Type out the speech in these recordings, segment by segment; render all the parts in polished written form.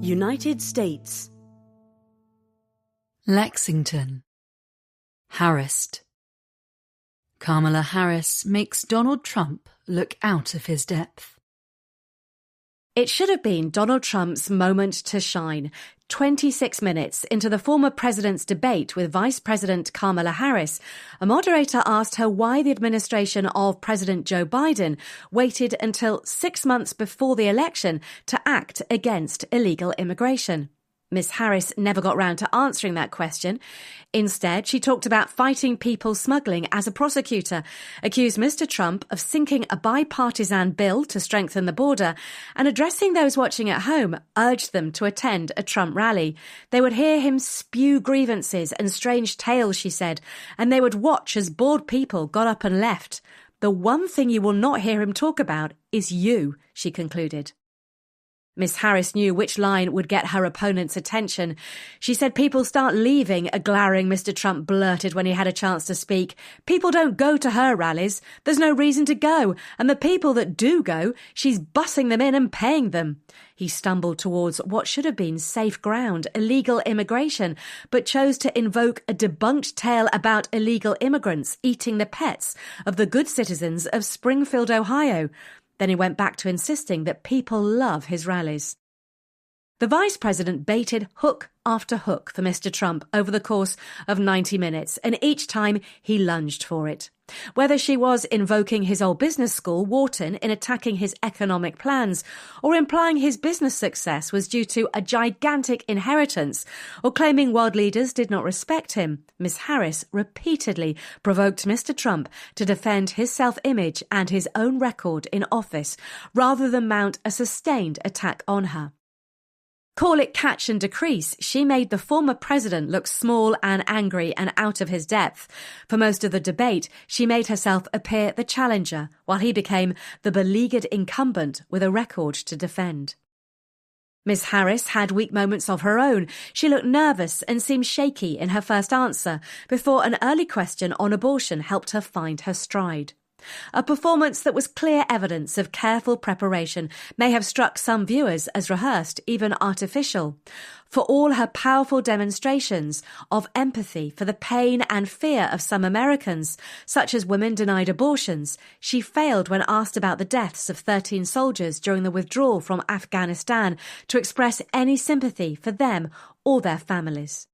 United States. Lexington. Harassed. Kamala Harris makes Donald Trump look out of his depth. It should have been Donald Trump's moment to shine. 26 minutes into the former president's debate with Vice President Kamala Harris, a moderator asked her why the administration of President Joe Biden waited until 6 months before the election to act against illegal immigration. Ms. Harris never got round to answering that question. Instead, she talked about fighting people smuggling as a prosecutor, accused Mr. Trump of sinking a bipartisan bill to strengthen the border, and addressing those watching at home, urged them to attend a Trump rally. They would hear him spew grievances and strange tales, she said, and they would watch as bored people got up and left. The one thing you will not hear him talk about is you, she concluded. Ms. Harris knew which line would get her opponent's attention. She said people start leaving, a glowering Mr. Trump blurted when he had a chance to speak. People don't go to her rallies. There's no reason to go. And the people that do go, she's bussing them in and paying them. He stumbled towards what should have been safe ground, illegal immigration, but chose to invoke a debunked tale about illegal immigrants eating the pets of the good citizens of Springfield, Ohio. Then he went back to insisting that people love his rallies. The vice president baited hook after hook for Mr. Trump over the course of 90 minutes, and each time he lunged for it. Whether she was invoking his old business school, Wharton, in attacking his economic plans, or implying his business success was due to a gigantic inheritance, or claiming world leaders did not respect him, Ms. Harris repeatedly provoked Mr. Trump to defend his self-image and his own record in office, rather than mount a sustained attack on her. Call it catch and decrease, she made the former president look small and angry and out of his depth. For most of the debate, she made herself appear the challenger, while he became the beleaguered incumbent with a record to defend. Ms. Harris had weak moments of her own. She looked nervous and seemed shaky in her first answer, before an early question on abortion helped her find her stride. A performance that was clear evidence of careful preparation may have struck some viewers as rehearsed, even artificial. For all her powerful demonstrations of empathy for the pain and fear of some Americans, such as women denied abortions, she failed when asked about the deaths of 13 soldiers during the withdrawal from Afghanistan to express any sympathy for them or their families.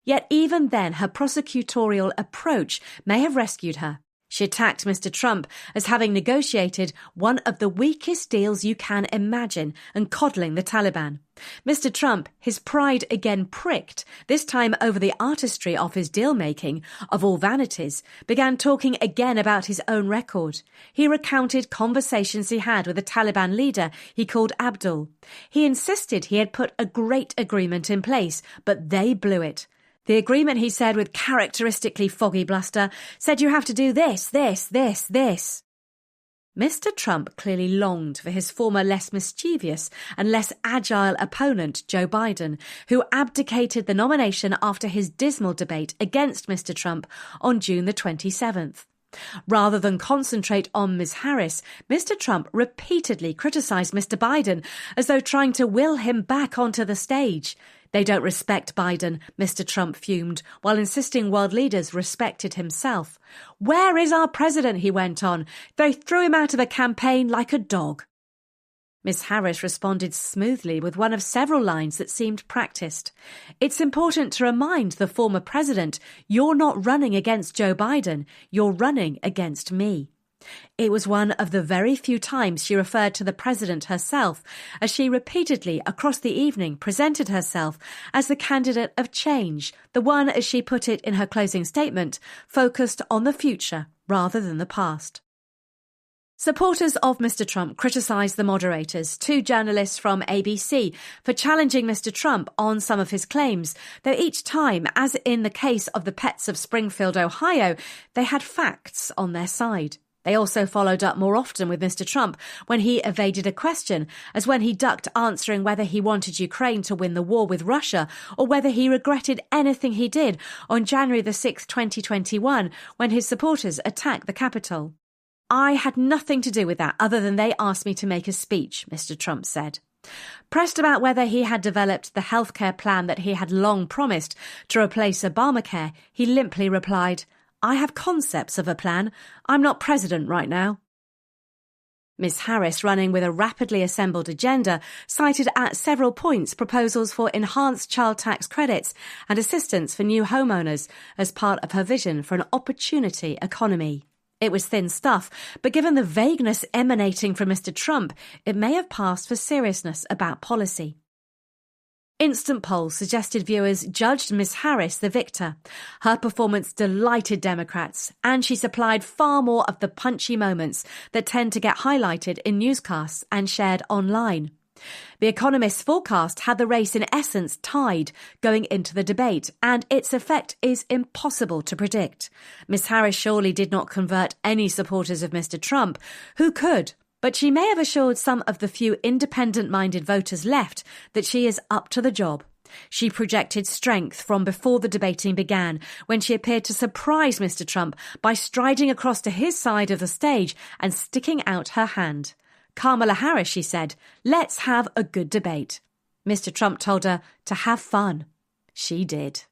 Yet even then, her prosecutorial approach may have rescued her. She attacked Mr. Trump as having negotiated one of the weakest deals you can imagine and coddling the Taliban. Mr. Trump, his pride again pricked, this time over the artistry of his deal-making, of all vanities, began talking again about his own record. He recounted conversations he had with a Taliban leader he called Abdul. He insisted he had put a great agreement in place, but they blew it. The agreement, he said with characteristically foggy bluster, said you have to do this. Mr. Trump clearly longed for his former less mischievous and less agile opponent, Joe Biden, who abdicated the nomination after his dismal debate against Mr. Trump on June the 27th. Rather than concentrate on Ms. Harris, Mr. Trump repeatedly criticised Mr. Biden as though trying to will him back onto the stage. They don't respect Biden, Mr. Trump fumed, while insisting world leaders respected himself. Where is our president, he went on. They threw him out of a campaign like a dog. Ms. Harris responded smoothly with one of several lines that seemed practiced. It's important to remind the former president, you're not running against Joe Biden, you're running against me. It was one of the very few times she referred to the president herself, as she repeatedly across the evening presented herself as the candidate of change, the one, as she put it in her closing statement, focused on the future rather than the past. Supporters of Mr. Trump criticised the moderators, 2 journalists from ABC, for challenging Mr. Trump on some of his claims, though each time, as in the case of the pets of Springfield, Ohio, they had facts on their side. They also followed up more often with Mr. Trump when he evaded a question, as when he ducked answering whether he wanted Ukraine to win the war with Russia or whether he regretted anything he did on January the 6th, 2021, when his supporters attacked the Capitol. I had nothing to do with that other than they asked me to make a speech, Mr. Trump said. Pressed about whether he had developed the healthcare plan that he had long promised to replace Obamacare, he limply replied, "I have concepts of a plan. I'm not president right now." Ms. Harris, running with a rapidly assembled agenda, cited at several points proposals for enhanced child tax credits and assistance for new homeowners as part of her vision for an opportunity economy. It was thin stuff, but given the vagueness emanating from Mr. Trump, it may have passed for seriousness about policy. Instant polls suggested viewers judged Ms. Harris the victor. Her performance delighted Democrats, and she supplied far more of the punchy moments that tend to get highlighted in newscasts and shared online. The Economist's forecast had the race in essence tied going into the debate, and its effect is impossible to predict. Ms. Harris surely did not convert any supporters of Mr. Trump. Who could? But she may have assured some of the few independent-minded voters left that she is up to the job. She projected strength from before the debating began, when she appeared to surprise Mr. Trump by striding across to his side of the stage and sticking out her hand. "Kamala Harris," she said, "let's have a good debate." Mr. Trump told her to have fun. She did.